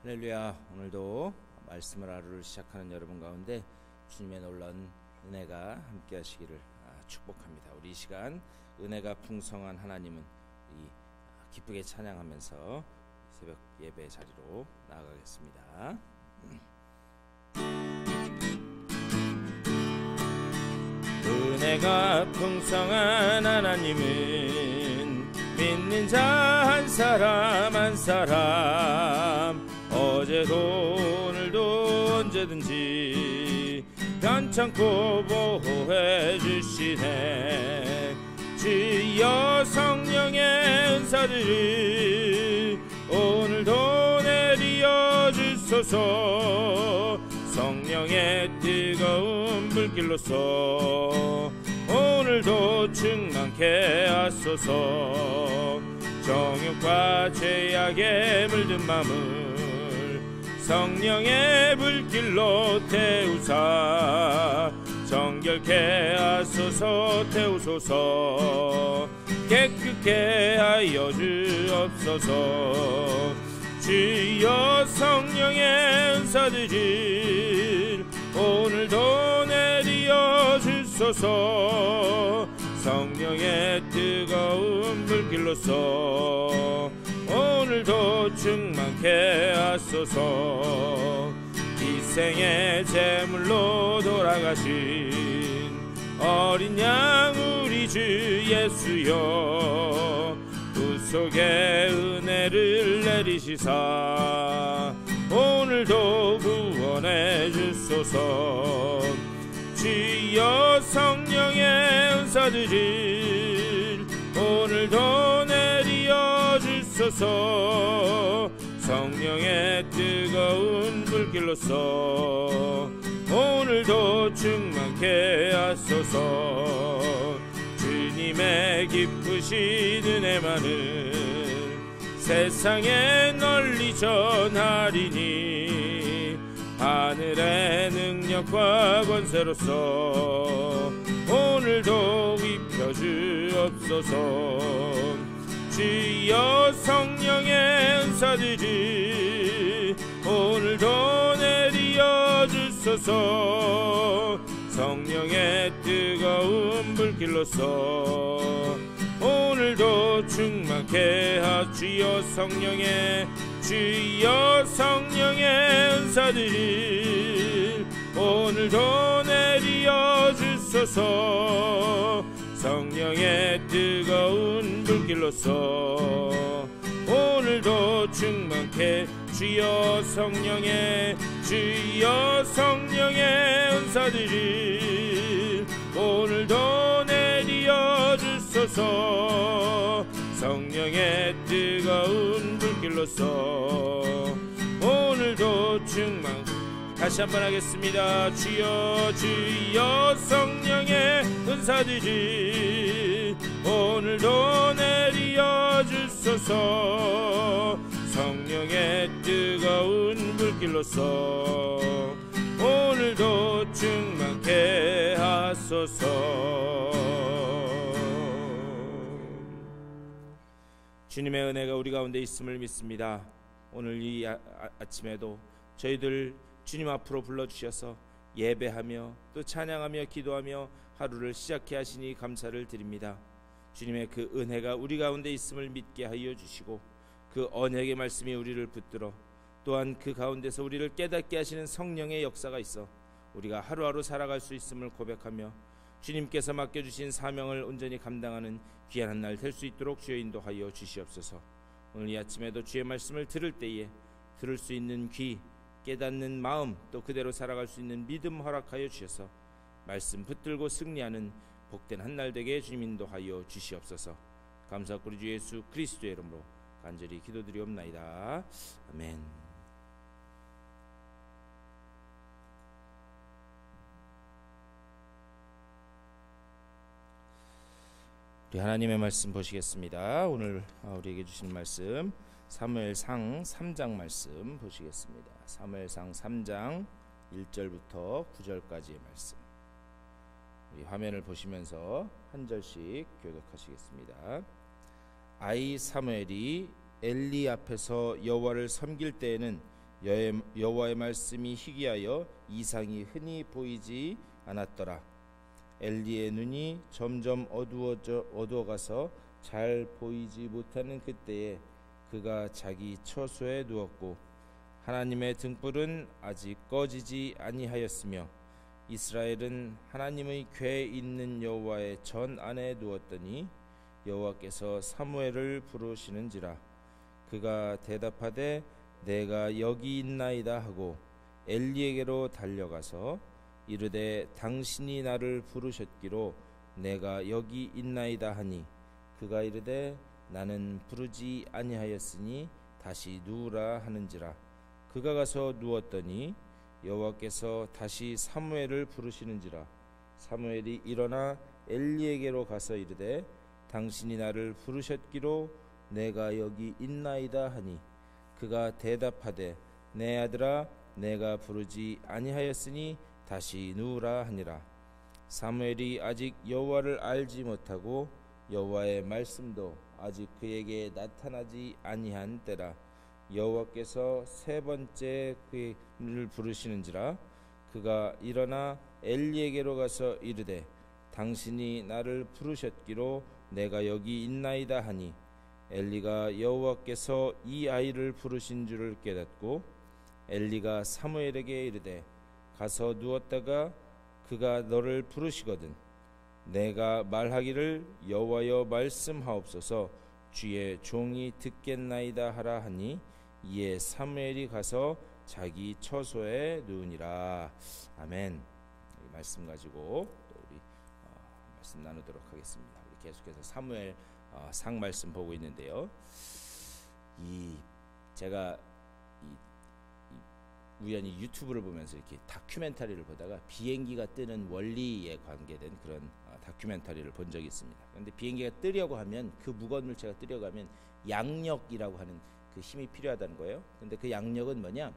할렐루야. 오늘도 말씀을 하루를 시작하는 여러분 가운데 주님의 놀라운 은혜가 함께 하시기를 축복합니다. 우리 이 시간 은혜가 풍성한 하나님은 기쁘게 찬양하면서 새벽 예배 자리로 나아가겠습니다. 은혜가 풍성한 하나님은 믿는 자 한 사람 한 사람 어제도 오늘도 언제든지 변찮고 보호해 주시네. 주여 성령의 은사들을 오늘도 내리어 주소서. 성령의 뜨거운 불길로서 오늘도 충만케 하소서. 정욕과 죄악에 물든 마음을 성령의 불길로 태우사 정결케 하소서. 태우소서. 깨끗게 하여 주옵소서. 주여 성령의 은사들을 오늘도 내리어 주소서. 성령의 뜨거운 불길로서 오늘도 충만케 하소서. 희생의 제물로 돌아가신 어린 양 우리 주 예수여 구속의 은혜를 내리시사 오늘도 구원해 주소서. 주여 성령의 은사들을 오늘도 내리어 주소서. 성령의 뜨거운 불길로서 오늘도 충만케 하소서. 주님의 기쁘신 은혜만을 세상에 널리 전하리니 하늘의 능력과 권세로서 오늘도 입혀 주옵소서. 주여 성령의 은사들을 오늘도 내리어 주소서. 성령의 뜨거운 불길로서 오늘도 충만케 하주여. 주여 성령의 은사들을 오늘도 내리어 주소서. 성령의 뜨거운 불길로서 오늘도 충만케 주여 성령의 은사들을 오늘도 내리어 주소서. 성령의 뜨거운 불길로서 오늘도 다시 한번 하겠습니다. 주여 성령의 은사들을 오늘도 내리어 주소서. 성령의 뜨거운 불길로서 오늘도 충만케 하소서. 주님의 은혜가 우리 가운데 있음을 믿습니다. 오늘 이 아침에도 저희들 주님 앞으로 불러주셔서 예배하며 또 찬양하며 기도하며 하루를 시작해 하시니 감사를 드립니다. 주님의 그 은혜가 우리 가운데 있음을 믿게 하여 주시고 그 언약의 말씀이 우리를 붙들어 또한 그 가운데서 우리를 깨닫게 하시는 성령의 역사가 있어 우리가 하루하루 살아갈 수 있음을 고백하며 주님께서 맡겨주신 사명을 온전히 감당하는 귀한 날 될 수 있도록 주여 인도하여 주시옵소서. 오늘 이 아침에도 주의 말씀을 들을 때에 들을 수 있는 귀, 깨닫는 마음, 또 그대로 살아갈 수 있는 믿음 허락하여 주셔서 말씀 붙들고 승리하는 복된 한 날 되게 주님 인도하여 주시옵소서. 감사하고 우리 주 예수 그리스도의 이름으로 간절히 기도드리옵나이다. 아멘. 우리 하나님의 말씀 보시겠습니다. 오늘 우리에게 주신 말씀 사무엘상 3장 말씀 보시겠습니다. 사무엘상 3장 1절부터 9절까지의 말씀. 우리 화면을 보시면서 한 절씩 교독하시겠습니다. 아이 사무엘이 엘리 앞에서 여호와를 섬길 때에는 여호와의 말씀이 희귀하여 이상이 흔히 보이지 않았더라. 엘리의 눈이 점점 어두워가서 잘 보이지 못하는 그때에 그가 자기 처소에 누웠고 하나님의 등불은 아직 꺼지지 아니하였으며 이스라엘은 하나님의 궤 있는 여호와의 전 안에 누웠더니 여호와께서 사무엘을 부르시는지라. 그가 대답하되 내가 여기 있나이다 하고 엘리에게로 달려가서 이르되 당신이 나를 부르셨기로 내가 여기 있나이다 하니 그가 이르되 나는 부르지 아니하였으니 다시 누우라 하는지라. 그가 가서 누웠더니 여호와께서 다시 사무엘을 부르시는지라. 사무엘이 일어나 엘리에게로 가서 이르되 당신이 나를 부르셨기로 내가 여기 있나이다 하니 그가 대답하되 내 아들아 내가 부르지 아니하였으니 다시 누우라 하니라. 사무엘이 아직 여호와를 알지 못하고 여호와의 말씀도 아직 그에게 나타나지 아니한 때라. 여호와께서 세 번째 그를 부르시는지라. 그가 일어나 엘리에게로 가서 이르되 당신이 나를 부르셨기로 내가 여기 있나이다 하니 엘리가 여호와께서 이 아이를 부르신 줄을 깨닫고 엘리가 사무엘에게 이르되 가서 누웠다가 그가 너를 부르시거든 내가 말하기를 여호와여 말씀하옵소서 주의 종이 듣겠나이다 하라 하니 이에 사무엘이 가서 자기 처소에 누우니라. 아멘. 이 말씀 가지고 또 우리 말씀 나누도록 하겠습니다. 우리 계속해서 사무엘 상 말씀 보고 있는데요. 제가 우연히 유튜브를 보면서 이렇게 다큐멘터리를 보다가 비행기가 뜨는 원리에 관계된 그런 다큐멘터리를 본 적이 있습니다. 그런데 비행기가 뜨려고 하면 그 무거운 물체가 뜨려고 하면 양력이라고 하는 그 힘이 필요하다는 거예요. 근데 그 양력은 뭐냐?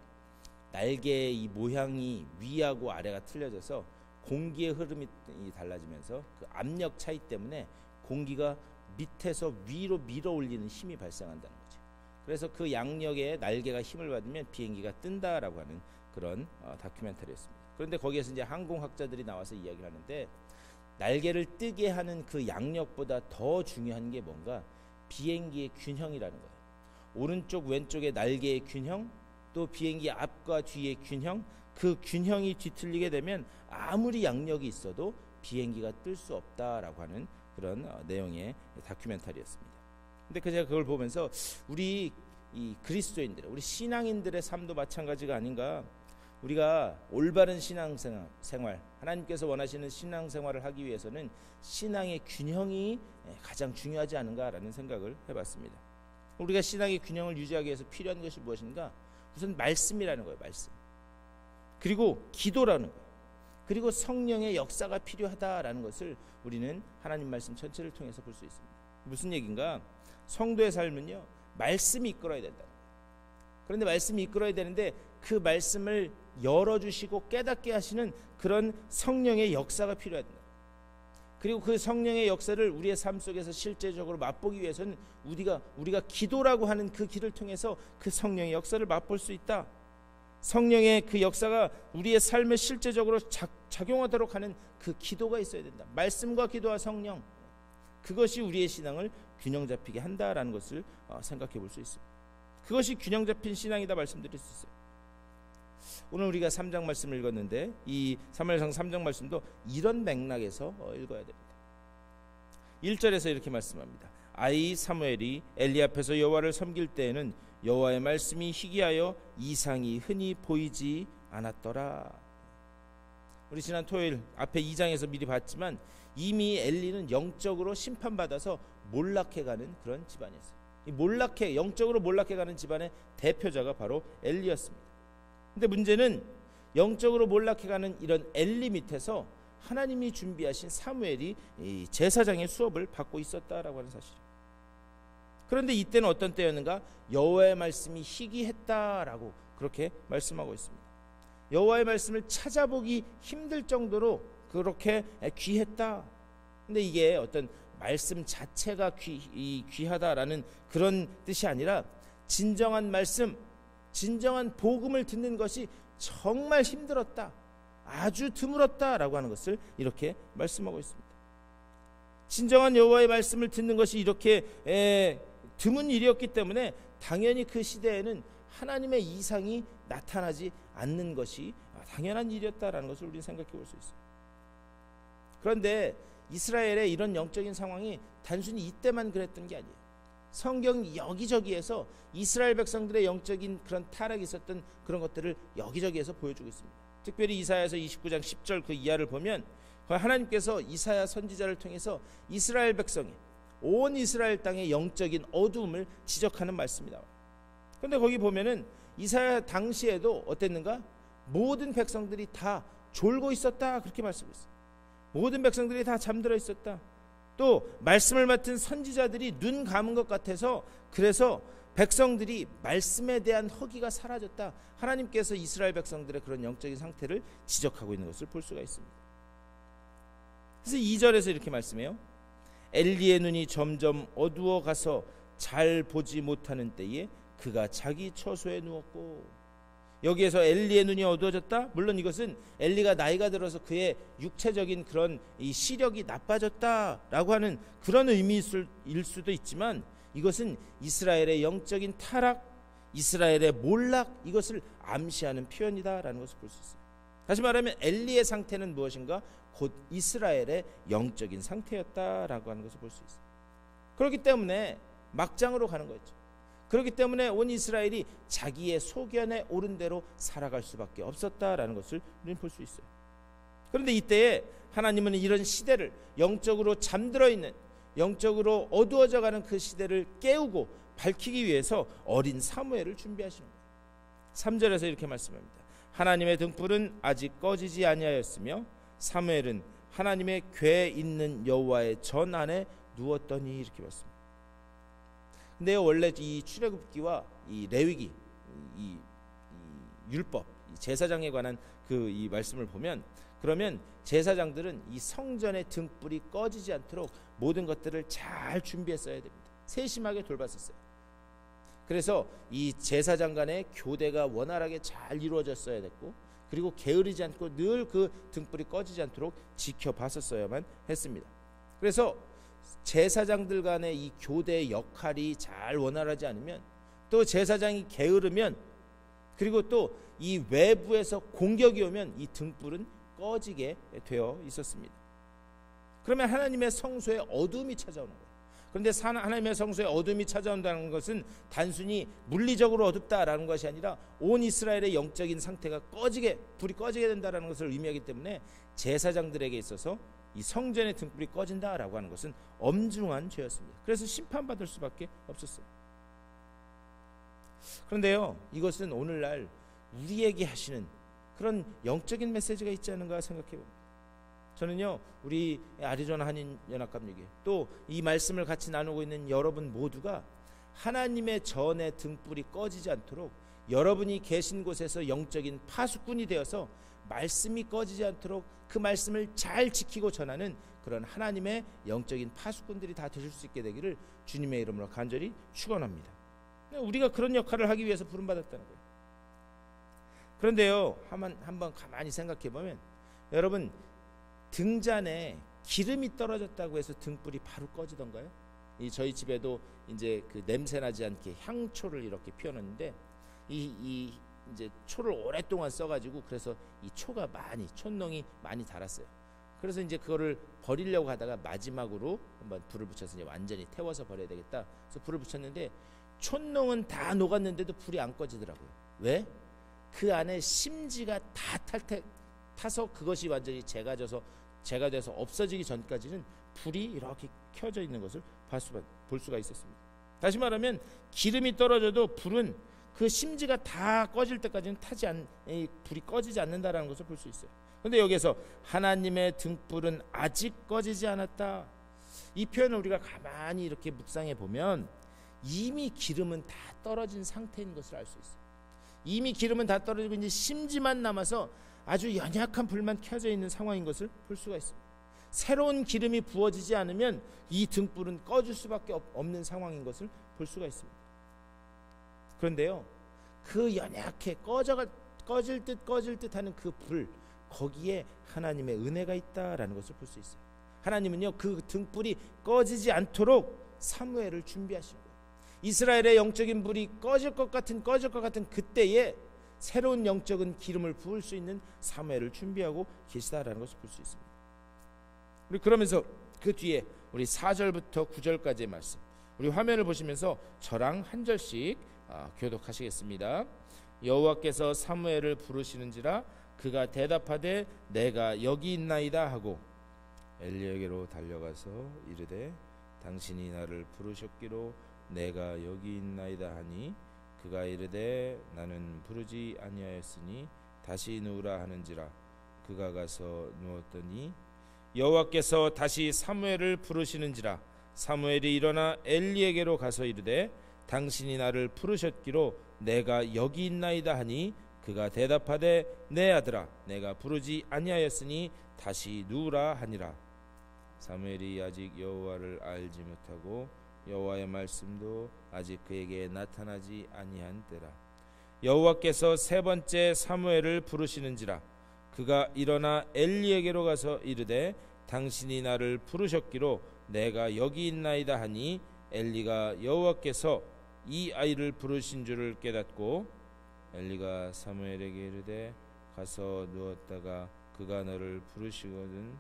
날개의 이 모양이 위하고 아래가 틀려져서 공기의 흐름이 달라지면서 그 압력 차이 때문에 공기가 밑에서 위로 밀어 올리는 힘이 발생한다는 거죠. 그래서 그 양력에 날개가 힘을 받으면 비행기가 뜬다라고 하는 그런 다큐멘터리였습니다. 그런데 거기에서 이제 항공학자들이 나와서 이야기를 하는데 날개를 뜨게 하는 그 양력보다 더 중요한 게 뭔가 비행기의 균형이라는 거예요. 오른쪽 왼쪽의 날개의 균형, 또 비행기 앞과 뒤의 균형, 그 균형이 뒤틀리게 되면 아무리 양력이 있어도 비행기가 뜰 수 없다라고 하는 그런 내용의 다큐멘터리였습니다. 근데 제가 그걸 보면서 우리 이 그리스도인들, 우리 신앙인들의 삶도 마찬가지가 아닌가. 우리가 올바른 신앙생활, 하나님께서 원하시는 신앙생활을 하기 위해서는 신앙의 균형이 가장 중요하지 않은가라는 생각을 해봤습니다. 우리가 신앙의 균형을 유지하기 위해서 필요한 것이 무엇인가? 우선 말씀이라는 거예요. 말씀. 그리고 기도라는 거예요. 그리고 성령의 역사가 필요하다라는 것을 우리는 하나님 말씀 전체를 통해서 볼 수 있습니다. 무슨 얘기인가? 성도의 삶은요, 말씀이 이끌어야 된다. 그런데 말씀이 이끌어야 되는데 그 말씀을 열어주시고 깨닫게 하시는 그런 성령의 역사가 필요하다. 그리고 그 성령의 역사를 우리의 삶 속에서 실제적으로 맛보기 위해서는 우리가 기도라고 하는 그 길을 통해서 그 성령의 역사를 맛볼 수 있다. 성령의 그 역사가 우리의 삶에 실제적으로 작용하도록 하는 그 기도가 있어야 된다. 말씀과 기도와 성령, 그것이 우리의 신앙을 균형 잡히게 한다라는 것을 생각해 볼 수 있습니다. 그것이 균형 잡힌 신앙이다 말씀드릴 수 있어요. 오늘 우리가 3장 말씀을 읽었는데 이 사무엘상 3장 말씀도 이런 맥락에서 읽어야 됩니다. 1절에서 이렇게 말씀합니다. 아이 사무엘이 엘리 앞에서 여호와를 섬길 때에는 여호와의 말씀이 희귀하여 이상이 흔히 보이지 않았더라. 우리 지난 토요일 앞에 2장에서 미리 봤지만 이미 엘리는 영적으로 심판받아서 몰락해가는 그런 집안이었어요. 이 영적으로 몰락해가는 집안의 대표자가 바로 엘리였습니다. 근데 문제는 영적으로 몰락해가는 이런 엘리 밑에서 하나님이 준비하신 사무엘이 제사장의 수업을 받고 있었다라고 하는 사실이에요. 그런데 이때는 어떤 때였는가? 여호와의 말씀이 희귀했다라고 그렇게 말씀하고 있습니다. 여호와의 말씀을 찾아보기 힘들 정도로 그렇게 귀했다. 근데 이게 어떤 말씀 자체가 귀하다라는 그런 뜻이 아니라 진정한 말씀, 진정한 복음을 듣는 것이 정말 힘들었다, 아주 드물었다라고 하는 것을 이렇게 말씀하고 있습니다. 진정한 여호와의 말씀을 듣는 것이 이렇게 드문 일이었기 때문에 당연히 그 시대에는 하나님의 이상이 나타나지 않는 것이 당연한 일이었다라는 것을 우리는 생각해 볼 수 있어요. 그런데 이스라엘의 이런 영적인 상황이 단순히 이때만 그랬던 게 아니에요. 성경 여기저기에서 이스라엘 백성들의 영적인 그런 타락이 있었던 그런 것들을 여기저기에서 보여주고 있습니다. 특별히 이사야서 29장 10절 그 이하를 보면 하나님께서 이사야 선지자를 통해서 이스라엘 백성이 온 이스라엘 땅의 영적인 어두움을 지적하는 말씀이 나와요. 그런데 거기 보면은 이사야 당시에도 어땠는가? 모든 백성들이 다 졸고 있었다, 그렇게 말씀했어요. 모든 백성들이 다 잠들어 있었다. 또 말씀을 맡은 선지자들이 눈 감은 것 같아서, 그래서 백성들이 말씀에 대한 허기가 사라졌다. 하나님께서 이스라엘 백성들의 그런 영적인 상태를 지적하고 있는 것을 볼 수가 있습니다. 그래서 2절에서 이렇게 말씀해요. 엘리의 눈이 점점 어두워 가서 잘 보지 못하는 때에 그가 자기 처소에 누웠고. 여기에서 엘리의 눈이 어두워졌다? 물론 이것은 엘리가 나이가 들어서 그의 육체적인 그런 이 시력이 나빠졌다라고 하는 그런 의미일 수도 있지만, 이것은 이스라엘의 영적인 타락, 이스라엘의 몰락, 이것을 암시하는 표현이다라는 것을 볼 수 있어요. 다시 말하면 엘리의 상태는 무엇인가? 곧 이스라엘의 영적인 상태였다라고 하는 것을 볼 수 있어요. 그렇기 때문에 막장으로 가는 거였죠. 그렇기 때문에 온 이스라엘이 자기의 소견에 오른 대로 살아갈 수밖에 없었다라는 것을 우리는 볼 수 있어요. 그런데 이때에 하나님은 이런 시대를, 영적으로 잠들어 있는, 영적으로 어두워져가는 그 시대를 깨우고 밝히기 위해서 어린 사무엘을 준비하시는 거예요. 3절에서 이렇게 말씀합니다. 하나님의 등불은 아직 꺼지지 아니하였으며 사무엘은 하나님의 궤 있는 여호와의 전 안에 누웠더니, 이렇게 말씀합니다. 근데 원래 이 출애굽기와 이 레위기, 이 율법, 이 제사장에 관한 그 이 말씀을 보면, 그러면 제사장들은 이 성전의 등불이 꺼지지 않도록 모든 것들을 잘 준비했어야 됩니다. 세심하게 돌봤었어요. 그래서 이 제사장 간의 교대가 원활하게 잘 이루어졌어야 됐고, 그리고 게으르지 않고 늘 그 등불이 꺼지지 않도록 지켜봤었어야만 했습니다. 그래서 제사장들 간의 이 교대의 역할이 잘 원활하지 않으면, 또 제사장이 게으르면, 그리고 또 이 외부에서 공격이 오면 이 등불은 꺼지게 되어 있었습니다. 그러면 하나님의 성소에 어둠이 찾아오는 거예요. 그런데 하나님의 성소에 어둠이 찾아온다는 것은 단순히 물리적으로 어둡다라는 것이 아니라 온 이스라엘의 영적인 상태가 불이 꺼지게 된다라는 것을 의미하기 때문에 제사장들에게 있어서 이 성전의 등불이 꺼진다라고 하는 것은 엄중한 죄였습니다. 그래서 심판받을 수밖에 없었어요. 그런데요, 이것은 오늘날 우리에게 하시는 그런 영적인 메시지가 있지 않은가 생각해 봅니다. 저는요, 우리 아리조나 한인연합감리교회, 또 이 말씀을 같이 나누고 있는 여러분 모두가 하나님의 전의 등불이 꺼지지 않도록 여러분이 계신 곳에서 영적인 파수꾼이 되어서 말씀이 꺼지지 않도록 그 말씀을 잘 지키고 전하는 그런 하나님의 영적인 파수꾼들이 다 되실 수 있게 되기를 주님의 이름으로 간절히 축원합니다. 우리가 그런 역할을 하기 위해서 부름받았다는 거예요. 그런데요, 한번 가만히 생각해 보면, 여러분 등잔에 기름이 떨어졌다고 해서 등불이 바로 꺼지던가요? 저희 집에도 이제 그 냄새 나지 않게 향초를 이렇게 피워놨는데, 이제 초를 오랫동안 써가지고 그래서 이 촛농이 많이 달았어요. 그래서 이제 그거를 버리려고 하다가 마지막으로 한번 불을 붙여서 이제 완전히 태워서 버려야 되겠다. 그래서 불을 붙였는데 촛농은 다 녹았는데도 불이 안 꺼지더라고요. 왜? 그 안에 심지가 다 타서 그것이 완전히 재가 돼서 없어지기 전까지는 불이 이렇게 켜져 있는 것을 볼 수가 있었습니다. 다시 말하면 기름이 떨어져도 불은 그 심지가 다 꺼질 때까지는 불이 꺼지지 않는다라는 것을 볼 수 있어요. 그런데 여기서 하나님의 등불은 아직 꺼지지 않았다, 이 표현을 우리가 가만히 이렇게 묵상해 보면 이미 기름은 다 떨어진 상태인 것을 알 수 있어요. 이미 기름은 다 떨어지고 이제 심지만 남아서 아주 연약한 불만 켜져 있는 상황인 것을 볼 수가 있습니다. 새로운 기름이 부어지지 않으면 이 등불은 꺼질 수밖에 없는 상황인 것을 볼 수가 있습니다. 그런데요, 그 연약해 꺼질 듯 하는 그 불, 거기에 하나님의 은혜가 있다라는 것을 볼 수 있어요. 하나님은요 그 등불이 꺼지지 않도록 사무엘을 준비하시는 거예요. 이스라엘의 영적인 불이 꺼질 것 같은 그때에 새로운 영적인 기름을 부을 수 있는 사무엘을 준비하고 계시다라는 것을 볼 수 있습니다. 우리 그러면서 그 뒤에 우리 4절부터 9절까지의 말씀, 우리 화면을 보시면서 저랑 한 절씩 교독하시겠습니다. 여호와께서 사무엘을 부르시는지라 그가 대답하되 내가 여기 있나이다 하고 엘리에게로 달려가서 이르되 당신이 나를 부르셨기로 내가 여기 있나이다 하니 그가 이르되 나는 부르지 아니하였으니 다시 누우라 하는지라 그가 가서 누웠더니 여호와께서 다시 사무엘을 부르시는지라 사무엘이 일어나 엘리에게로 가서 이르되 당신이 나를 부르셨기로 내가 여기 있나이다 하니 그가 대답하되 내 아들아 내가 부르지 아니하였으니 다시 누우라 하니라. 사무엘이 아직 여호와를 알지 못하고 여호와의 말씀도 아직 그에게 나타나지 아니한 때라. 여호와께서 세 번째 사무엘을 부르시는지라 그가 일어나 엘리에게로 가서 이르되 당신이 나를 부르셨기로 내가 여기 있나이다 하니 엘리가 여호와께서 이 아이를 부르신 줄을 깨닫고 엘리가 사무엘에게 이르되 가서 누웠다가 그가 너를 부르시거든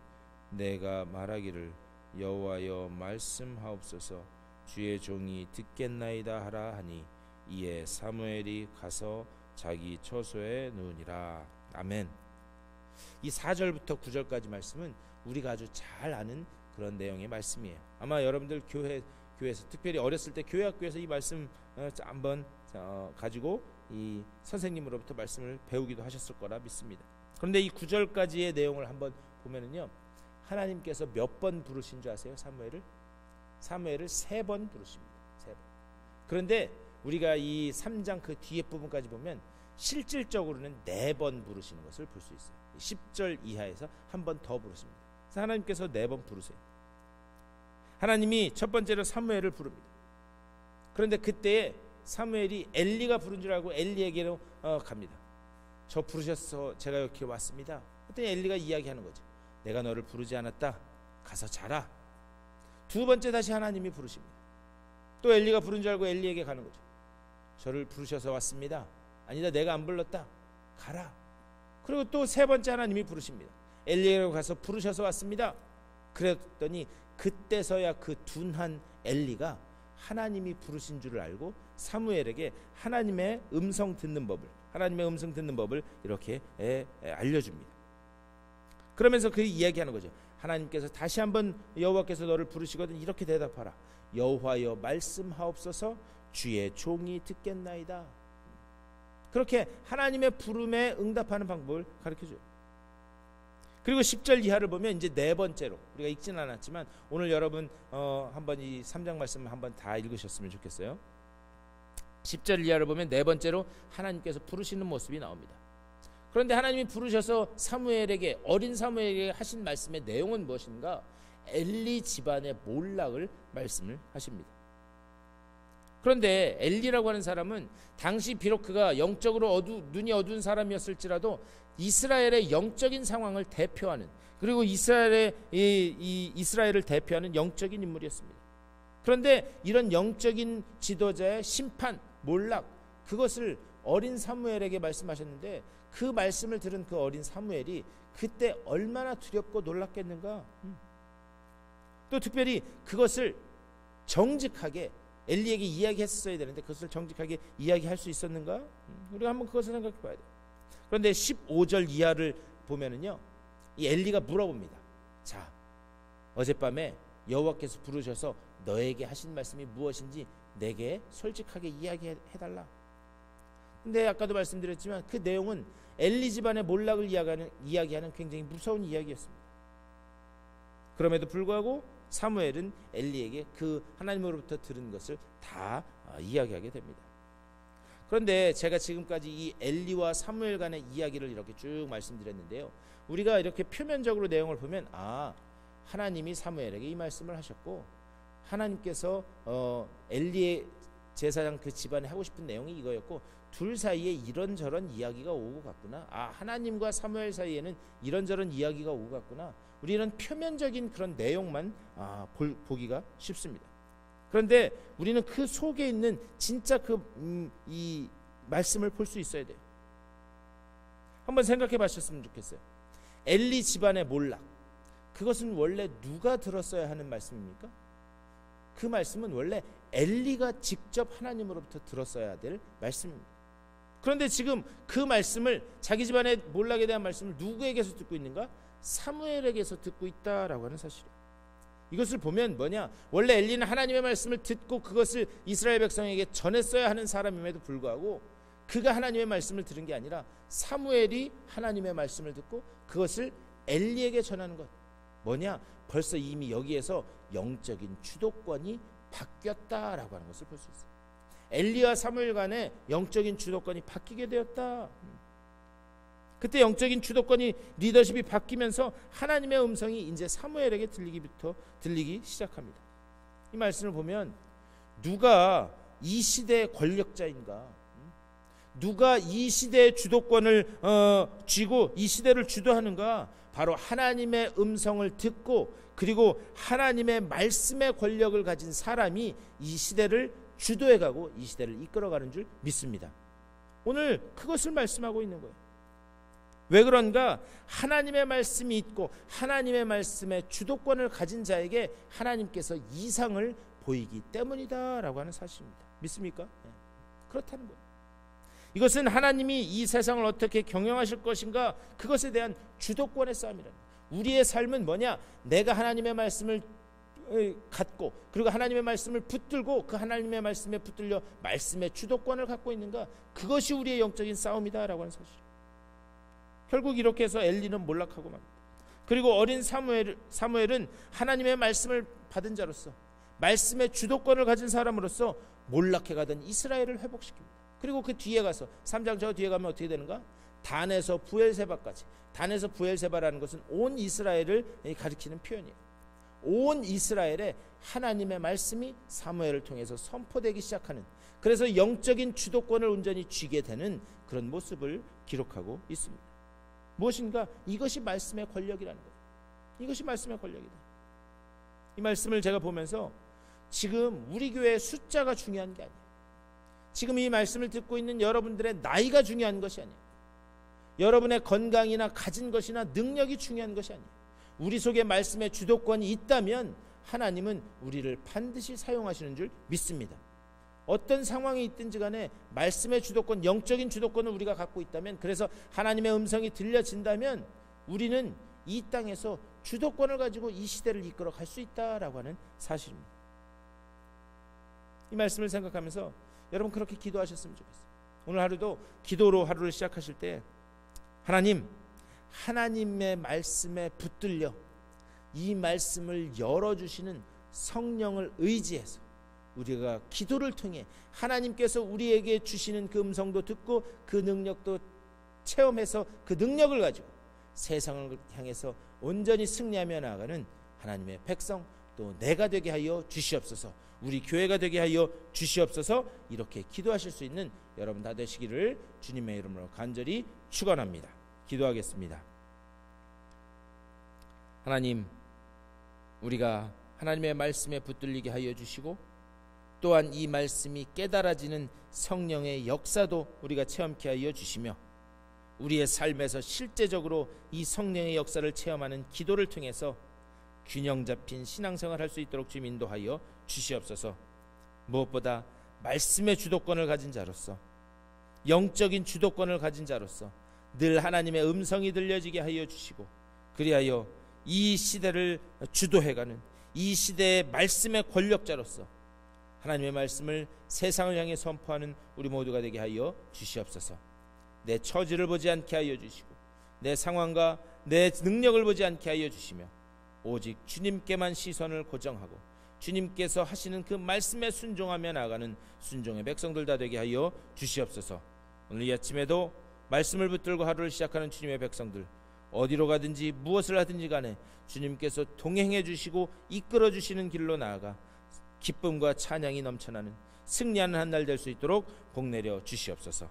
내가 말하기를 여호와여 말씀하옵소서 주의 종이 듣겠나이다 하라 하니 이에 사무엘이 가서 자기 처소에 누우니라. 아멘. 이 4절부터 9절까지 말씀은 우리가 아주 잘 아는 그런 내용의 말씀이에요. 아마 여러분들 교회에서 특별히 어렸을 때 교회 학교에서 이 말씀 한번 가지고 이 선생님으로부터 말씀을 배우기도 하셨을 거라 믿습니다. 그런데 이 9절까지의 내용을 한번 보면은요, 하나님께서 몇 번 부르신 줄 아세요? 사무엘을 3번 부르십니다. 3번. 그런데 우리가 이 3장 그 뒤에 부분까지 보면 실질적으로는 4번 부르시는 것을 볼 수 있어요. 10절 이하에서 한 번 더 부르십니다. 그래서 하나님께서 4번 부르세요. 하나님이 첫 번째로 사무엘을 부릅니다. 그런데 그때 사무엘이 엘리가 부른 줄 알고 엘리에게로 갑니다. 저 부르셔서 제가 여기 왔습니다. 그랬더니 엘리가 이야기하는 거죠. 내가 너를 부르지 않았다. 가서 자라. 두 번째 다시 하나님이 부르십니다. 또 엘리가 부른 줄 알고 엘리에게 가는 거죠. 저를 부르셔서 왔습니다. 아니다, 내가 안 불렀다. 가라. 그리고 또 세 번째 하나님이 부르십니다. 엘리에게로 가서 부르셔서 왔습니다. 그랬더니 그때서야 그 둔한 엘리가 하나님이 부르신 줄을 알고 사무엘에게 하나님의 음성 듣는 법을 이렇게 알려줍니다. 그러면서 그 이야기하는 거죠. 하나님께서 다시 한번 여호와께서 너를 부르시거든 이렇게 대답하라. 여호와여 말씀하옵소서 주의 종이 듣겠나이다. 그렇게 하나님의 부름에 응답하는 방법을 가르쳐줘요. 그리고 10절 이하를 보면 이제 네 번째로, 우리가 읽지는 않았지만 오늘 여러분 한번 이 3장 말씀을 한번 다 읽으셨으면 좋겠어요. 10절 이하를 보면 네 번째로 하나님께서 부르시는 모습이 나옵니다. 그런데 하나님이 부르셔서 사무엘에게, 어린 사무엘에게 하신 말씀의 내용은 무엇인가? 엘리 집안의 몰락을 말씀을 하십니다. 그런데 엘리라고 하는 사람은 당시 비록 그가 영적으로 눈이 어두운 사람이었을지라도 이스라엘의 영적인 상황을 대표하는, 그리고 이스라엘을 대표하는 영적인 인물이었습니다. 그런데 이런 영적인 지도자의 심판, 몰락, 그것을 어린 사무엘에게 말씀하셨는데 그 말씀을 들은 그 어린 사무엘이 그때 얼마나 두렵고 놀랐겠는가. 또 특별히 그것을 정직하게 엘리에게 이야기했어야 되는데 그것을 정직하게 이야기할 수 있었는가? 우리가 한번 그것을 생각해 봐야 돼요. 그런데 15절 이하를 보면은요, 이 엘리가 물어봅니다. 자, 어젯밤에 여호와께서 부르셔서 너에게 하신 말씀이 무엇인지 내게 솔직하게 이야기해달라. 근데 아까도 말씀드렸지만 그 내용은 엘리 집안의 몰락을 이야기하는 굉장히 무서운 이야기였습니다. 그럼에도 불구하고 사무엘은 엘리에게 그 하나님으로부터 들은 것을 다 이야기하게 됩니다. 그런데 제가 지금까지 이 엘리와 사무엘 간의 이야기를 이렇게 쭉 말씀드렸는데요, 우리가 이렇게 표면적으로 내용을 보면 하나님이 사무엘에게 이 말씀을 하셨고 하나님께서 엘리의 제사장 그 집안에 하고 싶은 내용이 이거였고, 둘 사이에 이런저런 이야기가 오고 갔구나. 하나님과 사무엘 사이에는 이런저런 이야기가 오고 갔구나. 우리는 표면적인 그런 내용만 보기가 쉽습니다. 그런데 우리는 그 속에 있는 진짜 이 말씀을 볼 수 있어야 돼요. 한번 생각해 보셨으면 좋겠어요. 엘리 집안의 몰락, 그것은 원래 누가 들었어야 하는 말씀입니까? 그 말씀은 원래 엘리가 직접 하나님으로부터 들었어야 될 말씀입니다. 그런데 지금 그 말씀을, 자기 집안의 몰락에 대한 말씀을 누구에게서 듣고 있는가? 사무엘에게서 듣고 있다라고 하는 사실이에요. 이것을 보면 뭐냐, 원래 엘리는 하나님의 말씀을 듣고 그것을 이스라엘 백성에게 전했어야 하는 사람임에도 불구하고 그가 하나님의 말씀을 들은 게 아니라 사무엘이 하나님의 말씀을 듣고 그것을 엘리에게 전하는 것. 뭐냐, 벌써 이미 여기에서 영적인 주도권이 바뀌었다라고 하는 것을 볼 수 있어요. 엘리와 사무엘 간의 영적인 주도권이 바뀌게 되었다. 그때 영적인 주도권이, 리더십이 바뀌면서 하나님의 음성이 이제 사무엘에게 들리기 시작합니다. 이 말씀을 보면 누가 이 시대의 권력자인가, 누가 이 시대의 주도권을 쥐고 이 시대를 주도하는가? 바로 하나님의 음성을 듣고 그리고 하나님의 말씀의 권력을 가진 사람이 이 시대를 주도해가고 이 시대를 이끌어가는 줄 믿습니다. 오늘 그것을 말씀하고 있는 거예요. 왜 그런가? 하나님의 말씀이 있고 하나님의 말씀의 주도권을 가진 자에게 하나님께서 이상을 보이기 때문이다라고 하는 사실입니다. 믿습니까? 네. 그렇다는 거예요. 이것은 하나님이 이 세상을 어떻게 경영하실 것인가, 그것에 대한 주도권의 싸움이라는 거예요. 우리의 삶은 뭐냐? 내가 하나님의 말씀을 갖고 그리고 하나님의 말씀을 붙들고 그 하나님의 말씀에 붙들려 말씀의 주도권을 갖고 있는가, 그것이 우리의 영적인 싸움이다라고 하는 사실. 결국 이렇게 해서 엘리는 몰락하고 맙니다. 그리고 어린 사무엘은 하나님의 말씀을 받은 자로서, 말씀의 주도권을 가진 사람으로서 몰락해가던 이스라엘을 회복시킵니다. 그리고 그 뒤에 가서 3장 저 뒤에 가면 어떻게 되는가? 단에서 부엘세바까지. 단에서 부엘세바라는 것은 온 이스라엘을 가리키는 표현이에요. 온 이스라엘에 하나님의 말씀이 사무엘을 통해서 선포되기 시작하는, 그래서 영적인 주도권을 온전히 쥐게 되는 그런 모습을 기록하고 있습니다. 무엇인가? 이것이 말씀의 권력이라는 거예요. 이것이 말씀의 권력이다. 이 말씀을 제가 보면서 지금 우리 교회의 숫자가 중요한 게 아니에요. 지금 이 말씀을 듣고 있는 여러분들의 나이가 중요한 것이 아니에요. 여러분의 건강이나 가진 것이나 능력이 중요한 것이 아니에요. 우리 속에 말씀의 주도권이 있다면 하나님은 우리를 반드시 사용하시는 줄 믿습니다. 어떤 상황이 있든지 간에 말씀의 주도권, 영적인 주도권을 우리가 갖고 있다면, 그래서 하나님의 음성이 들려진다면 우리는 이 땅에서 주도권을 가지고 이 시대를 이끌어 갈 수 있다라고 하는 사실입니다. 이 말씀을 생각하면서 여러분 그렇게 기도하셨으면 좋겠어요. 오늘 하루도 기도로 하루를 시작하실 때 하나님의 말씀에 붙들려 이 말씀을 열어주시는 성령을 의지해서 우리가 기도를 통해 하나님께서 우리에게 주시는 그 음성도 듣고 그 능력도 체험해서 그 능력을 가지고 세상을 향해서 온전히 승리하며 나아가는 하나님의 백성, 또 내가 되게 하여 주시옵소서, 우리 교회가 되게 하여 주시옵소서, 이렇게 기도하실 수 있는 여러분 다 되시기를 주님의 이름으로 간절히 축원합니다. 기도하겠습니다. 하나님, 우리가 하나님의 말씀에 붙들리게 하여 주시고 또한 이 말씀이 깨달아지는 성령의 역사도 우리가 체험케 하여 주시며 우리의 삶에서 실제적으로 이 성령의 역사를 체험하는 기도를 통해서 균형 잡힌 신앙생활을 할 수 있도록 주님 인도하여 주시옵소서. 무엇보다 말씀의 주도권을 가진 자로서, 영적인 주도권을 가진 자로서 늘 하나님의 음성이 들려지게 하여 주시고, 그리하여 이 시대를 주도해가는 이 시대의 말씀의 권력자로서 하나님의 말씀을 세상을 향해 선포하는 우리 모두가 되게 하여 주시옵소서. 내 처지를 보지 않게 하여 주시고 내 상황과 내 능력을 보지 않게 하여 주시며 오직 주님께만 시선을 고정하고 주님께서 하시는 그 말씀에 순종하며 나아가는 순종의 백성들 다 되게 하여 주시옵소서. 오늘 이 아침에도 말씀을 붙들고 하루를 시작하는 주님의 백성들, 어디로 가든지 무엇을 하든지 간에 주님께서 동행해 주시고 이끌어 주시는 길로 나아가 기쁨과 찬양이 넘쳐나는 승리하는 한 날 될 수 있도록 복 내려 주시옵소서.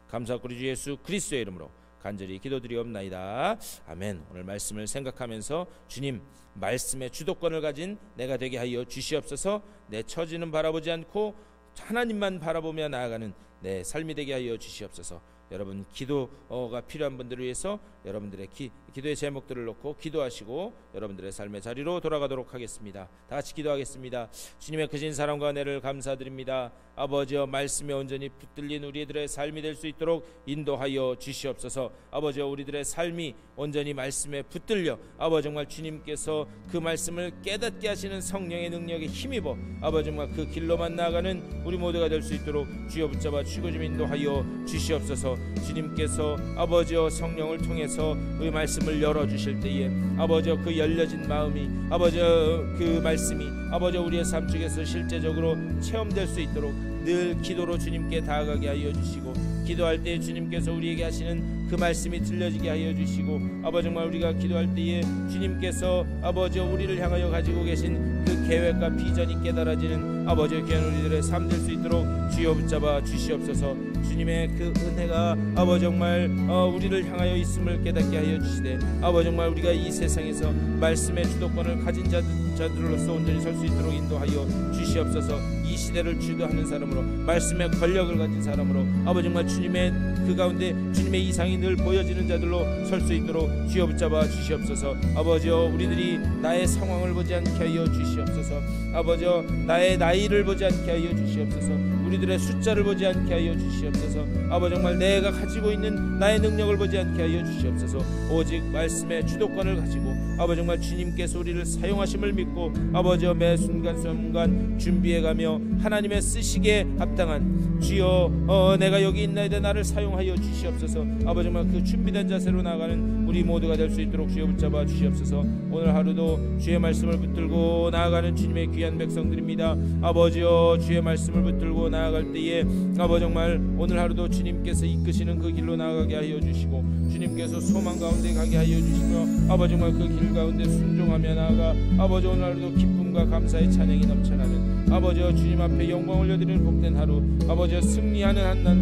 감사하고 우리 주 예수 그리스도의 이름으로 간절히 기도드리옵나이다. 아멘. 오늘 말씀을 생각하면서 주님 말씀의 주도권을 가진 내가 되게 하여 주시옵소서. 내 처지는 바라보지 않고 하나님만 바라보며 나아가는 내 삶이 되게 하여 주시옵소서. 여러분 기도가 필요한 분들을 위해서 여러분들의 기도의 제목들을 놓고 기도하시고 여러분들의 삶의 자리로 돌아가도록 하겠습니다. 다 같이 기도하겠습니다. 주님의 크신 사랑과 은혜를 감사드립니다. 아버지여 말씀에 온전히 붙들린 우리들의 삶이 될 수 있도록 인도하여 주시옵소서. 아버지여 우리들의 삶이 온전히 말씀에 붙들려 아버지 정말 주님께서 그 말씀을 깨닫게 하시는 성령의 능력에 힘입어 아버지 정말 그 길로만 나아가는 우리 모두가 될 수 있도록 주여 붙잡아 주시고 좀 인도하여 주시옵소서. 주님께서 아버지여 성령을 통해서 그 말씀을 열어주실 때에 아버지여 그 열려진 마음이 아버지여 그 말씀이 아버지여 우리의 삶 속에서 실제적으로 체험될 수 있도록 늘 기도로 주님께 다가가게 하여 주시고 기도할 때 주님께서 우리에게 하시는 그 말씀이 들려지게 하여 주시고 아버지 정말 우리가 기도할 때에 주님께서 아버지여 우리를 향하여 가지고 계신 그 계획과 비전이 깨달아지는 아버지의 귀한 우리들의 삶 될 수 있도록 주여 붙잡아 주시옵소서. 주님의 그 은혜가 아버지 정말 우리를 향하여 있음을 깨닫게 하여 주시되 아버지 정말 우리가 이 세상에서 말씀의 주도권을 가진 자들로서 온전히 설 수 있도록 인도하여 주시옵소서. 이 시대를 주도하는 사람으로 말씀의 권력을 가진 사람으로 아버지 정말 주님의 그 가운데 주님의 이상이 늘 보여지는 자들로 설 수 있도록 주여 붙잡아 주시옵소서. 아버지여 우리들이 나의 상황을 보지 않게 하여 주시옵소서. 아버지여 나의 나이를 보지 않게 하여 주시옵소서. 우리들의 숫자를 보지 않게 하여 주시옵소서. 아버지 정말 내가 가지고 있는 나의 능력을 보지 않게 하여 주시옵소서. 오직 말씀의 주도권을 가지고 아버지 정말 주님께서 우리를 사용하심을 믿고 아버지여 매 순간순간 준비해가며 하나님의 쓰시기에 합당한 주여 내가 여기 있나이다 나를 사용하여 주시옵소서. 아버지 정말 그 준비된 자세로 나아가는 우리 모두가 될 수 있도록 주여 붙잡아 주시옵소서. 오늘 하루도 주의 말씀을 붙들고 나아가는 주님의 귀한 백성들입니다. 아버지여 주의 말씀을 붙들고 나아갈 때에 아버지 정말 오늘 하루도 주님께서 이끄시는 그 길로 나아가게 하여 주시고 주님께서 소망 가운데 가게 하여 주시며 아버지 정말 그 길 가운데 순종하며 나아가 아버지 오늘 하루도 기쁨과 감사의 찬양이 넘쳐나는 아버지여 주님 앞에 영광 올려드리는 복된 하루 아버지여 승리하는 한날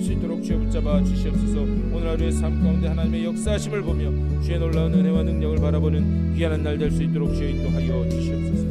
수 있도록 주여 붙잡아 주시옵소서. 오늘 하루의 삶 가운데 하나님의 역사하심을 보며 주의 놀라운 은혜와 능력을 바라보는 귀한 한 날 될 수 있도록 주여 인도하여 주시옵소서.